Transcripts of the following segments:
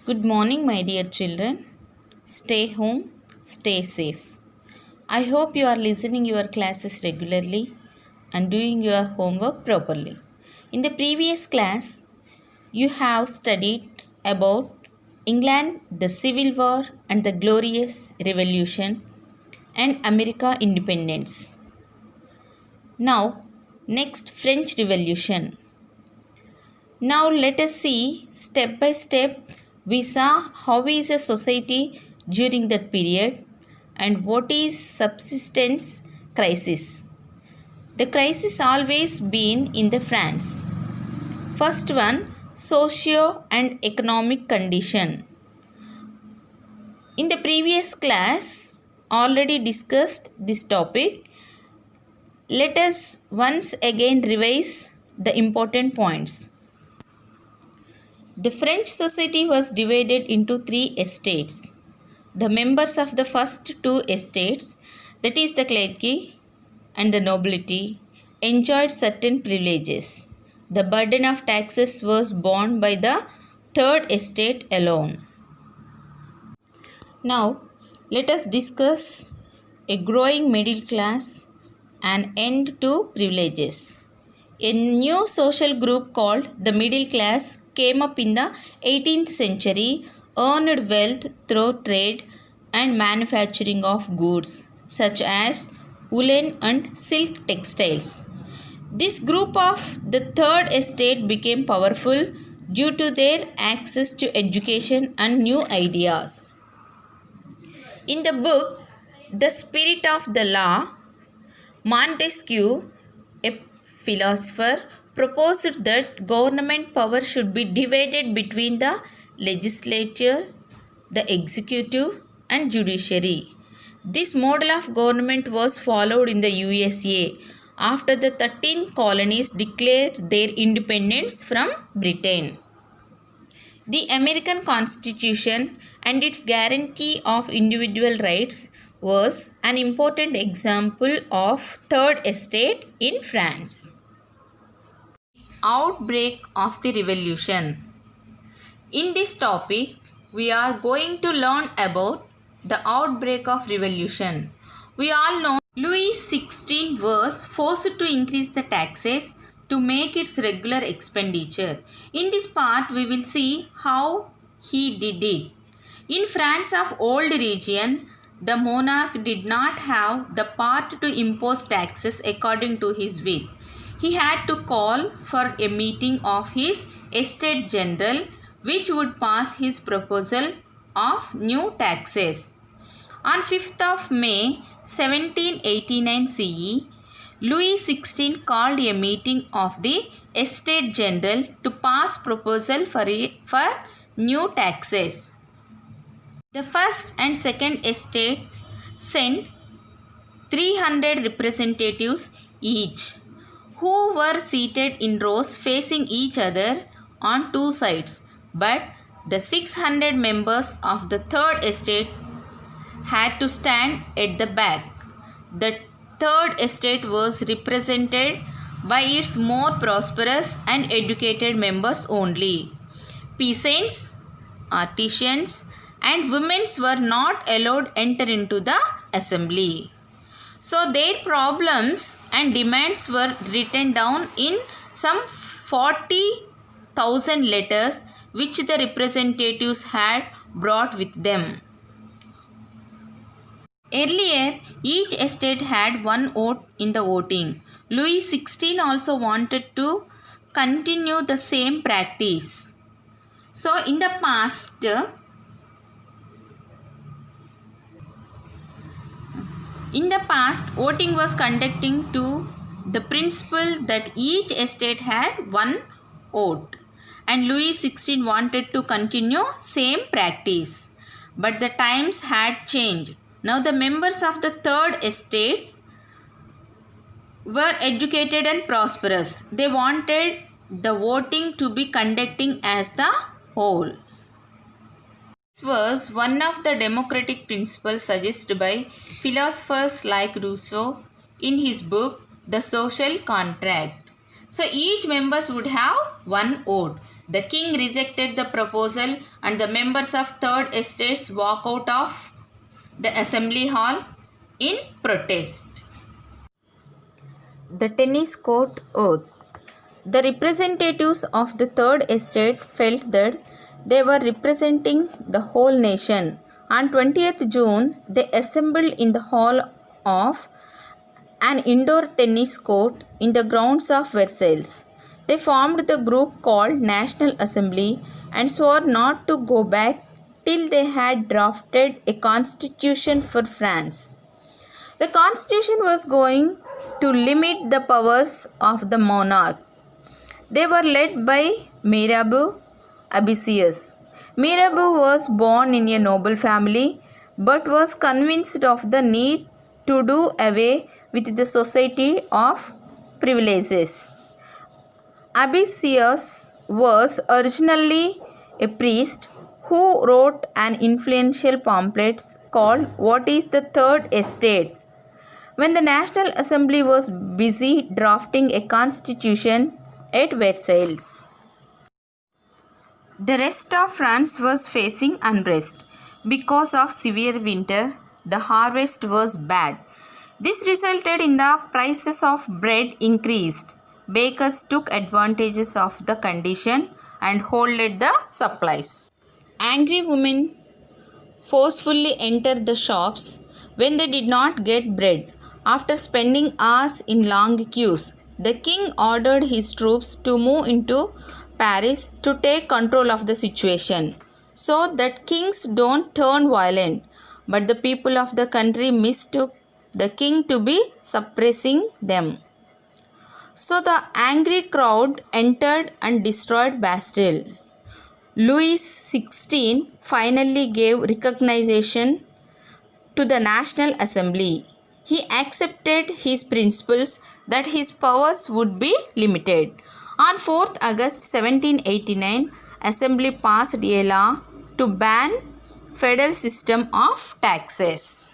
Good morning, my dear children. Stay home, stay safe. I hope you are listening your classes regularly and doing your homework properly. In the previous class, you have studied about England, the Civil War and the Glorious Revolution and America independence. Now, next French Revolution. Now let us see step by step we saw how is a society during that period and what is subsistence crisis. The crisis always been in the France. First one, socio and economic condition. In the previous class already discussed this topic. Let us once again revise the important points. The French society was divided into three estates. The members of the first two estates, that is the clergy and the nobility, enjoyed certain privileges. The burden of taxes was borne by the third estate alone. Now, let us discuss a growing middle class and end to privileges. A new social group called the middle class came up in the 18th century, earned wealth through trade and manufacturing of goods such as woolen and silk textiles. This group of the third estate became powerful due to their access to education and new ideas. In the book The Spirit of the Law, Montesquieu, a philosopher, proposed that government power should be divided between the legislature, the executive, and judiciary. This model of government was followed in the USA after the 13 colonies declared their independence from Britain. The American Constitution and its guarantee of individual rights was an important example of Third Estate in France. Outbreak of the Revolution. In this topic, we are going to learn about the outbreak of revolution. We all know Louis XVI was forced to increase the taxes to make its regular expenditure. In this part, we will see how he did it. In France of old region, the monarch did not have the power to impose taxes according to his will. He had to call for a meeting of his Estates General, which would pass his proposal of new taxes. On 5th of May 1789 CE, Louis XVI called a meeting of the Estates General to pass proposal for new taxes. The first and second estates sent 300 representatives each, who were seated in rows facing each other on two sides. But the 600 members of the third estate had to stand at the back. The third estate was represented by its more prosperous and educated members only. Peasants, artisans, and women were not allowed enter into the assembly. So their problems and demands were written down in some 40,000 letters which the representatives had brought with them. Earlier, each estate had one vote in the voting. Louis XVI also wanted to continue the same practice. So in the past, voting was conducting to the principle that each estate had one vote, and Louis XVI wanted to continue same practice. But the times had changed. Now the members of the third estates were educated and prosperous. They wanted the voting to be conducting as the whole. This was one of the democratic principles suggested by philosophers like Rousseau in his book The Social Contract. So each members would have one vote. The king rejected the proposal and the members of Third Estates walk out of the assembly hall in protest. The tennis court oath. The representatives of the Third Estate felt that they were representing the whole nation. On 20th June, they assembled in the hall of an indoor tennis court in the grounds of Versailles. They formed the group called National Assembly and swore not to go back till they had drafted a constitution for France. The constitution was going to limit the powers of the monarch. They were led by Mirabeau Abbesius. Mirabeau was born in a noble family but was convinced of the need to do away with the society of privileges. Abbesius was originally a priest who wrote an influential pamphlet called What is the Third Estate? When the National Assembly was busy drafting a constitution at Versailles. The rest of France was facing unrest. Because of severe winter, the harvest was bad. This resulted in the prices of bread increased. Bakers took advantages of the condition and hoarded the supplies. Angry women forcefully entered the shops when they did not get bread. After spending hours in long queues, the king ordered his troops to move into Paris to take control of the situation, so that kings don't turn violent. But the people of the country mistook the king to be suppressing them. So the angry crowd entered and destroyed Bastille. Louis XVI finally gave recognition to the National Assembly. He accepted his principles that his powers would be limited. On 4th August 1789, Assembly passed a law to ban federal system of taxes.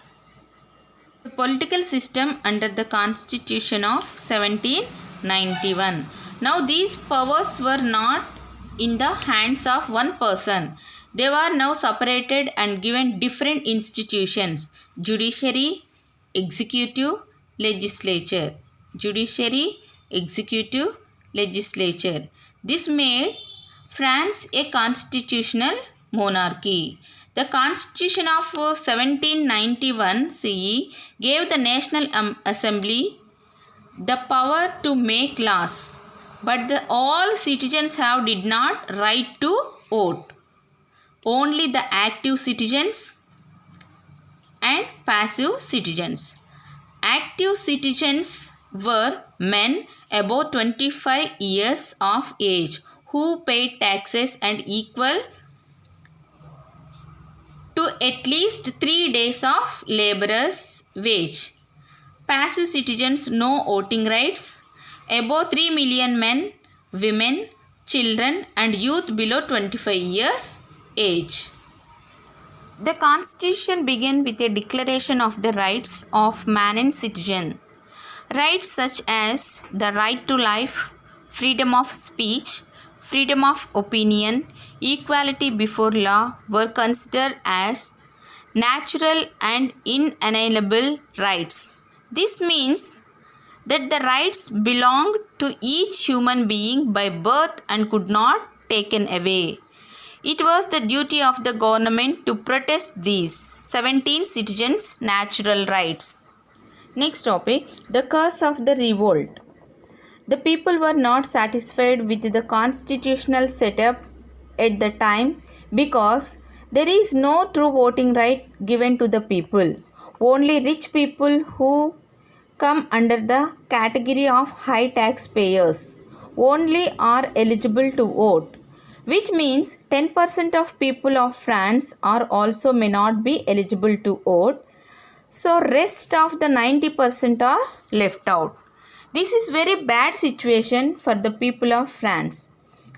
The political system under the Constitution of 1791. Now these powers were not in the hands of one person. They were now separated and given different institutions: judiciary, executive, legislature. Judiciary, executive, legislature. This made France a constitutional monarchy. The Constitution of 1791 CE gave the National Assembly the power to make laws, but all citizens did not right to vote. Only the active citizens and passive citizens. Active citizens were men above 25 years of age who paid taxes and equal to at least 3 days of laborer's wage. Passive citizens no voting rights. Above 3 million men, women, children and youth below 25 years age. The Constitution began with a declaration of the rights of man and citizen. Rights such as the right to life, freedom of speech, freedom of opinion, equality before law were considered as natural and inalienable rights. This means that the rights belonged to each human being by birth and could not be taken away. It was the duty of the government to protect these 17 citizens' natural rights. Next topic, the cause of the revolt. The people were not satisfied with the constitutional setup at the time because there is no true voting right given to the people. Only rich people who come under the category of high taxpayers only are eligible to vote, which means 10% of people of France are also may not be eligible to vote. So rest of the 90% are left out. This is very bad situation for the people of France.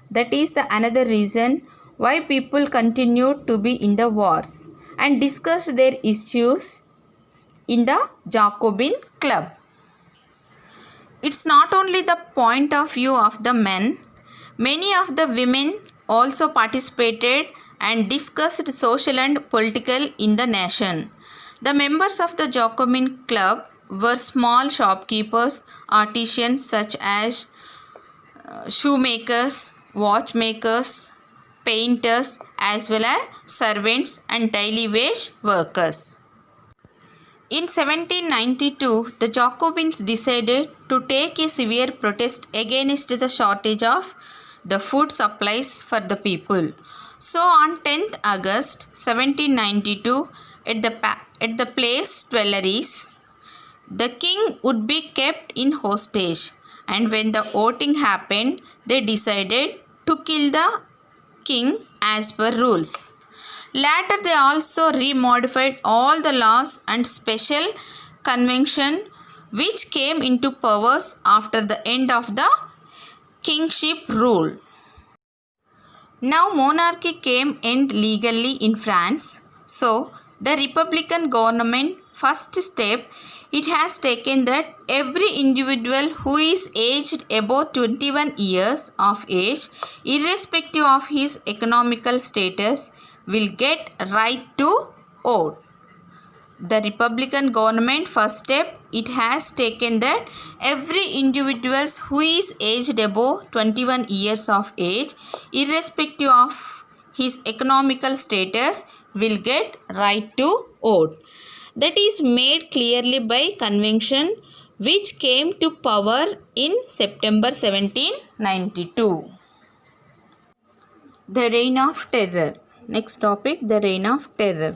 That is the another reason why people continued to be in the wars and discussed their issues in the Jacobin Club. It's not only the point of view of the men. Many of the women also participated and discussed social and political in the nation. The members of the Jacobin Club were small shopkeepers, artisans such as shoemakers, watchmakers, painters, as well as servants and daily wage workers. In 1792, the Jacobins decided to take a severe protest against the shortage of the food supplies for the people. So on 10th August 1792, at the place Tuileries, the king would be kept in hostage, and when the voting happened, they decided to kill the king as per rules. Later, they also remodified all the laws and special convention which came into powers after the end of the kingship rule. Now, monarchy came end legally in France. So, the Republican government first step it has taken that every individual who is aged above 21 years of age, irrespective of his economical status, will get right to vote. The Republican government first step it has taken that every individual who is aged above 21 years of age, irrespective of his economical status, will get right to vote. That is made clearly by convention which came to power in September 1792. The Reign of Terror. Next topic, the Reign of Terror.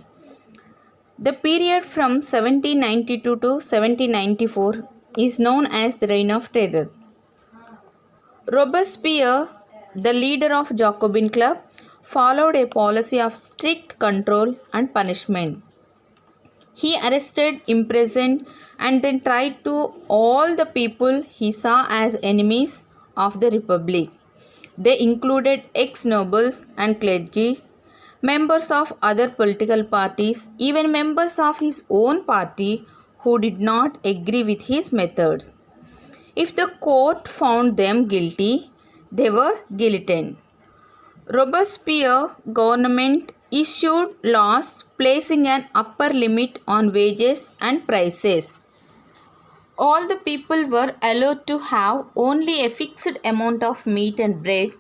The period from 1792 to 1794 is known as the Reign of Terror. Robespierre, the leader of Jacobin Club, followed a policy of strict control and punishment. He arrested, imprisoned, and then tried to all the people he saw as enemies of the Republic. They included ex-nobles and clergy, members of other political parties, even members of his own party who did not agree with his methods. If the court found them guilty, they were guillotined. Robespierre's government issued laws placing an upper limit on wages and prices. All the people were allowed to have only a fixed amount of meat and bread.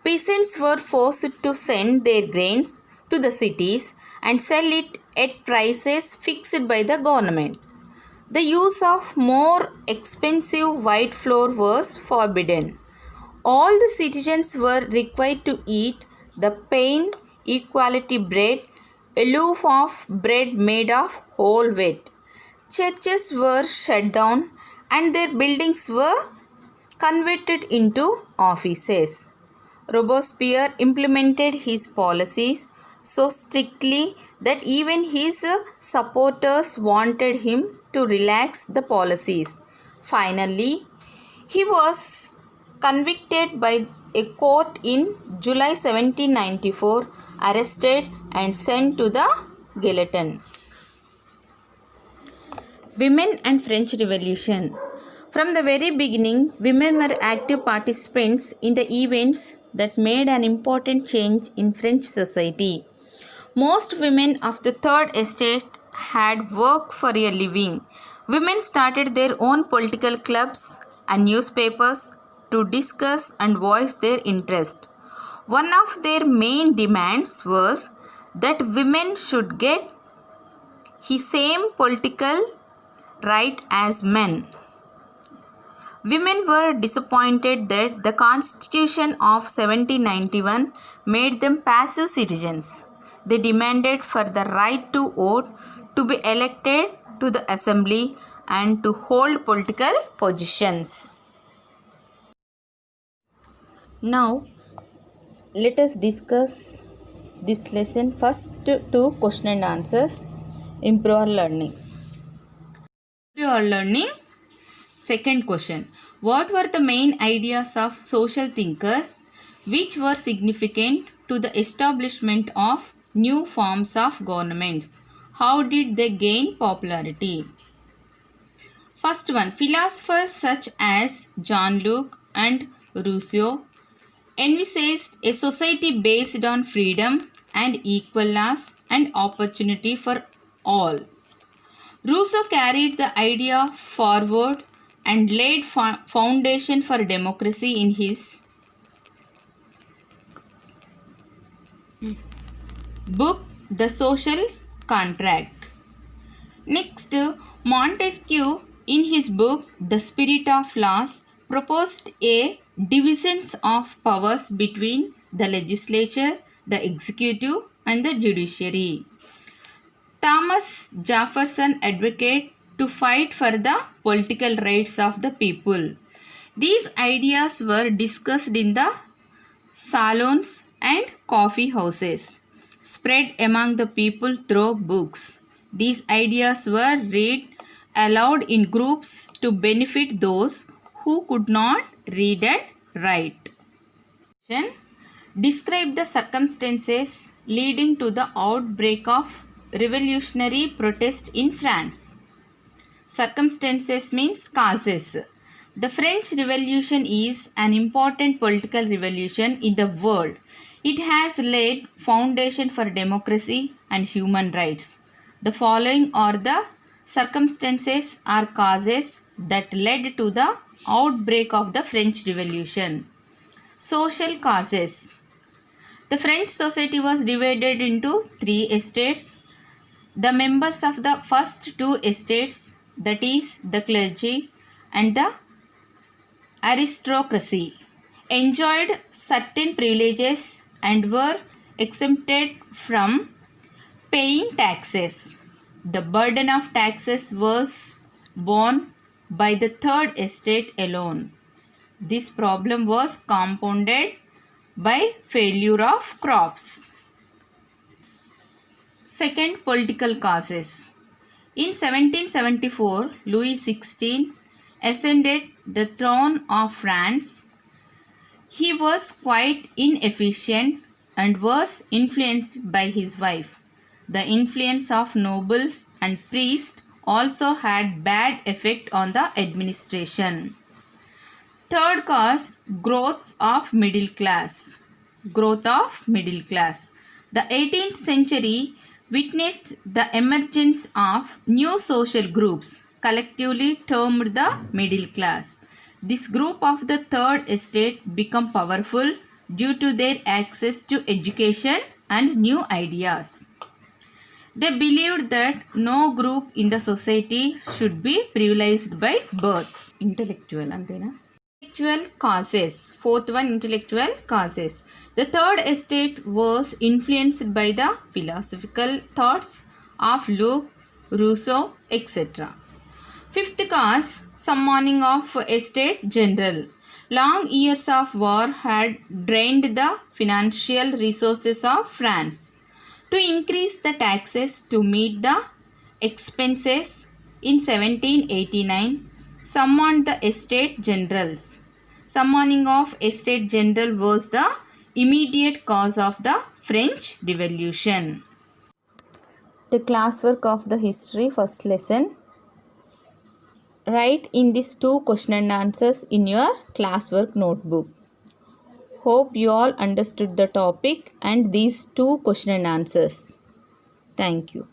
Peasants were forced to send their grains to the cities and sell it at prices fixed by the government. The use of more expensive white flour was forbidden. All the citizens were required to eat the plain equality bread, a loaf of bread made of whole wheat. Churches were shut down and their buildings were converted into offices. Robespierre implemented his policies so strictly that even his supporters wanted him to relax the policies. Finally, he was convicted by a court in July 1794, arrested and sent to the guillotine. Women and French Revolution. From the very beginning, women were active participants in the events that made an important change in French society. Most women of the Third Estate had work for a living. Women started their own political clubs and newspapers to discuss and voice their interest. One of their main demands was that women should get the same political right as men. Women were disappointed that the Constitution of 1791 made them passive citizens. They demanded for the right to vote, to be elected to the assembly, and to hold political positions. Now, let us discuss this lesson. First, two question and answers. Improve our learning. Improve our learning. Second question. What were the main ideas of social thinkers which were significant to the establishment of new forms of governments? How did they gain popularity? First one, philosophers such as Jean-Luc and Rousseau envisaged a society based on freedom and equal laws and opportunity for all. Rousseau carried the idea forward and laid foundation for democracy in his book The Social Contract. Next, Montesquieu in his book The Spirit of Laws proposed a division of powers between the legislature, the executive and the judiciary. Thomas Jefferson advocated to fight for the political rights of the people. These ideas were discussed in the salons and coffee houses, spread among the people through books. These ideas were read aloud in groups to benefit those who could not read and write. Describe the circumstances leading to the outbreak of revolutionary protest in France. Circumstances means causes. The French Revolution is an important political revolution in the world. It has laid foundation for democracy and human rights. The following are the circumstances or causes that led to the outbreak of the French Revolution. Social causes. The French society was divided into 3 estates. The members of the first 2 estates, that is the clergy and the aristocracy, enjoyed certain privileges and were exempted from paying taxes. The burden of taxes was borne by the third estate alone. This problem was compounded by failure of crops. Second, political causes. In 1774, Louis XVI ascended the throne of France. He was quite inefficient and was influenced by his wife. The influence of nobles and priests also had bad effect on the administration. Third cause, growth of middle class. Growth of middle class. The 18th century witnessed the emergence of new social groups, collectively termed the middle class. This group of the third estate became powerful due to their access to education and new ideas. They believed that no group in the society should be privileged by birth. Intellectual causes. Fourth one, intellectual causes. The third estate was influenced by the philosophical thoughts of Locke, Rousseau, etc. Fifth cause, summoning of estate general. Long years of war had drained the financial resources of France. To increase the taxes to meet the expenses, in 1789, summoned the estate generals. Summoning of estate general was the immediate cause of the French Revolution. The classwork of the history first lesson. Write in these 2 question and answers in your classwork notebook. Hope you all understood the topic and these 2 question and answers. Thank you.